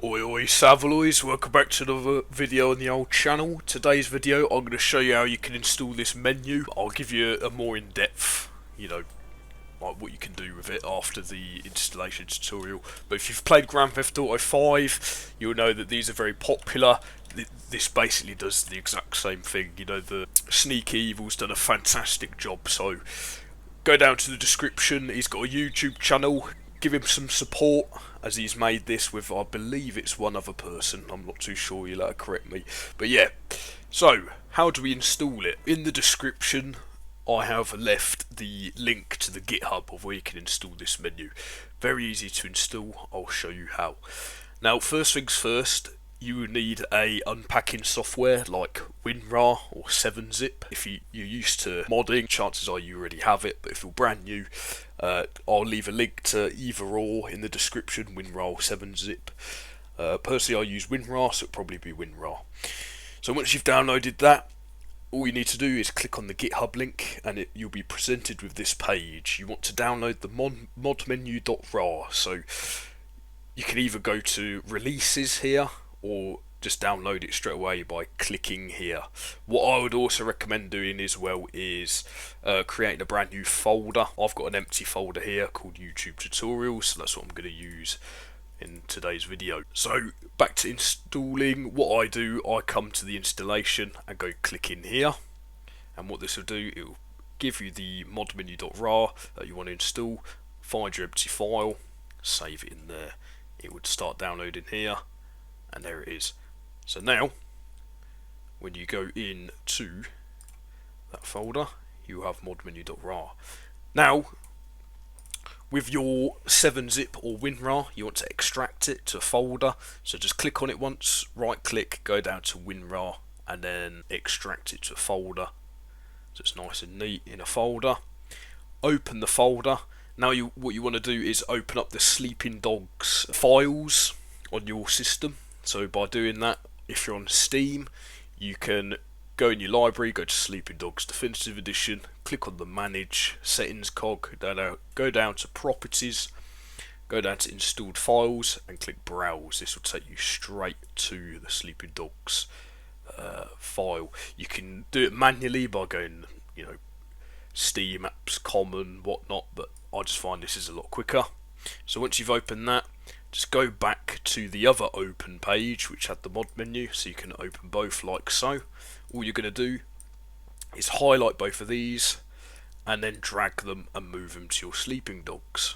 Oi oi Savaloys, welcome back to another video on the old channel. Today's video I'm going to show you how you can install this menu. I'll give you a more in-depth, like what you can do with it after the installation tutorial. But if you've played Grand Theft Auto 5, you'll know that these are very popular. This basically does the exact same thing. The Sneak Evil's done a fantastic job, so go down to the description. He's got a YouTube channel. Give him some support, as he's made this with, I believe it's one other person. I'm not too sure, you'll have to correct me. But yeah, so how do we install it? In the description I have left the link to the GitHub of where you can install this menu. Very easy to install, I'll show you how. Now first things first, you need a unpacking software like WinRAR or 7-zip. If you're used to modding, chances are you already have it, but if you're brand new, I'll leave a link to either or in the description, WinRAR or 7-zip. Personally I use WinRAR, so it'll probably be WinRAR. So once you've downloaded that, all you need to do is click on the GitHub link and you'll be presented with this page. You want to download the modmenu.rar, so you can either go to releases here or just download it straight away by clicking here. What I would also recommend doing as well is creating a brand new folder. I've got an empty folder here called YouTube tutorials, so that's what I'm going to use in today's video. So back to installing. What I do, I come to the installation and go click in here, and what this will do, it will give you the modmenu.rar that you want to install. Find your empty file, save it in there. It would start downloading here, and there it is. So now when you go into that folder, you have modmenu.rar. Now with your 7-zip or WinRAR, you want to extract it to a folder, so just click on it once, right click, go down to WinRAR and then extract it to a folder, so it's nice and neat in a folder. Open the folder. Now what you want to do is open up the Sleeping Dogs files on your system. So by doing that, if you're on Steam, you can go in your library, go to Sleeping Dogs Definitive Edition, click on the Manage Settings cog, go down to Properties, go down to Installed Files and click Browse. This will take you straight to the Sleeping Dogs file. You can do it manually by going, Steam Apps, Common, whatnot, but I just find this is a lot quicker. So once you've opened that, just go back to the other open page which had the mod menu, so you can open both like so. All you're going to do is highlight both of these and then drag them and move them to your Sleeping Dogs.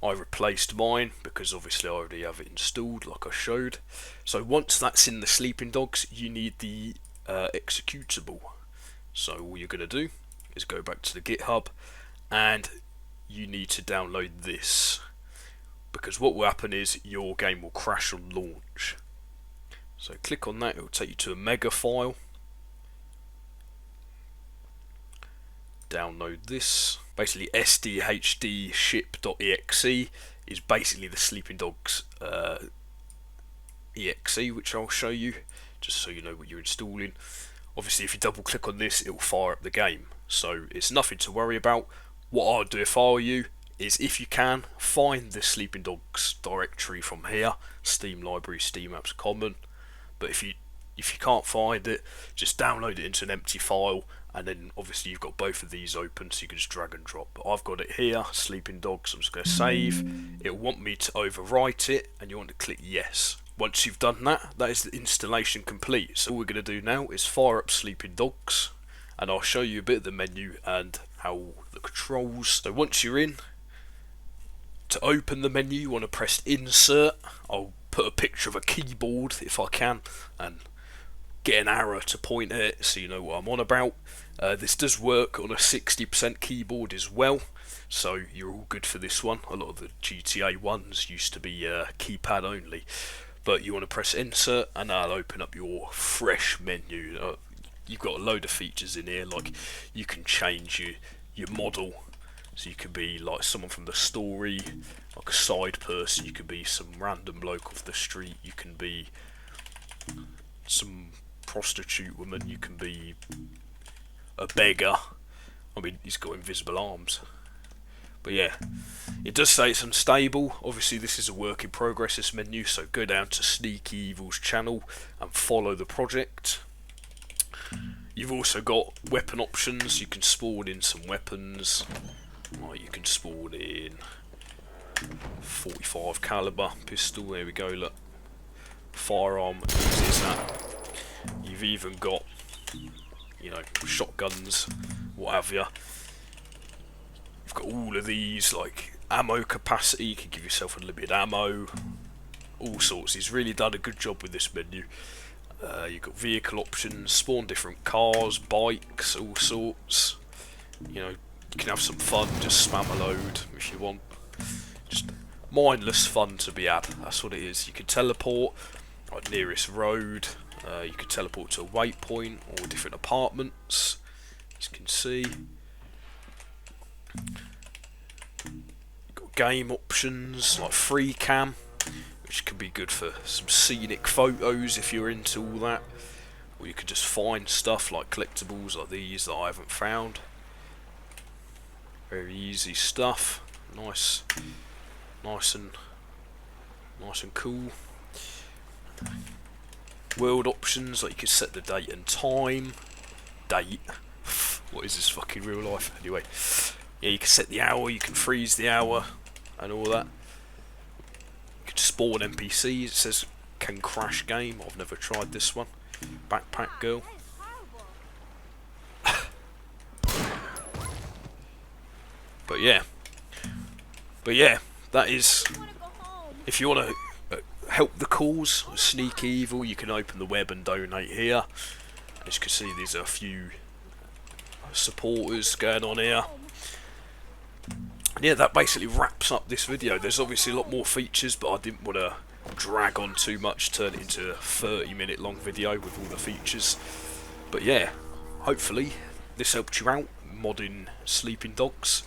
I replaced mine because obviously I already have it installed like I showed. So once that's in the Sleeping Dogs, you need the executable. So all you're going to do is go back to the GitHub and you need to download this, because what will happen is your game will crash on launch. So click on that, it will take you to a mega file. Download this. Basically sdhd ship.exe is basically the Sleeping Dogs exe, which I'll show you just so you know what you're installing. Obviously if you double click on this, it will fire up the game, so it's nothing to worry about. What I'd do if I were you is, if you can, find the Sleeping Dogs directory from here, Steam Library, Steam Apps, Common. But if you can't find it, just download it into an empty file, and then obviously you've got both of these open, so you can just drag and drop. But I've got it here, Sleeping Dogs. I'm just going to save. It'll want me to overwrite it, and you want to click yes. Once you've done that, that is the installation complete. So all we're going to do now is fire up Sleeping Dogs, and I'll show you a bit of the menu and how the controls. So once you're in, to open the menu you want to press insert. I'll put a picture of a keyboard if I can and get an arrow to point at it so you know what I'm on about. This does work on a 60% keyboard as well, so you're all good for this one. A lot of the GTA ones used to be keypad only, but you want to press insert and that'll open up your fresh menu. You've got a load of features in here, like you can change your model, so you can be like someone from the story, like a side person, you can be some random bloke off the street, you can be some prostitute woman, you can be a beggar. I mean, he's got invisible arms. But yeah, it does say it's unstable. Obviously this is a work in progress, this menu, so go down to Sneaky Evil's channel and follow the project. You've also got weapon options. You can spawn in some weapons. You can spawn in 45 caliber pistol, there we go, look. Firearm uses that. You've even got, you know, shotguns, what have you. You've got all of these, like ammo capacity, you can give yourself unlimited ammo, all sorts. He's really done a good job with this menu. You've got vehicle options, spawn different cars, bikes, all sorts. You know, you can have some fun, just spam a load if you want. Just mindless fun to be had, that's what it is. You can teleport, like nearest road, you can teleport to a waypoint or different apartments, as you can see. You've got game options, like free cam, which can be good for some scenic photos if you're into all that. Or you can just find stuff like collectibles like these that I haven't found. Very easy stuff. Nice and cool. World options, like you can set the date and time. What is this, fucking real life? Anyway, yeah, you can set the hour, you can freeze the hour, and all that. You can spawn NPCs. It says can crash game. I've never tried this one. Backpack girl. But yeah, that is. If you want to help the cause of Sneaky Evil, you can open the web and donate here. As you can see, there's a few supporters going on here. And yeah, that basically wraps up this video. There's obviously a lot more features, but I didn't want to drag on too much, turn it into a 30-minute long video with all the features. But yeah, hopefully this helped you out, modding sleeping dogs.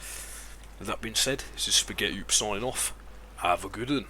With that being said, this is Spaghetti Oop signing off. Have a good one.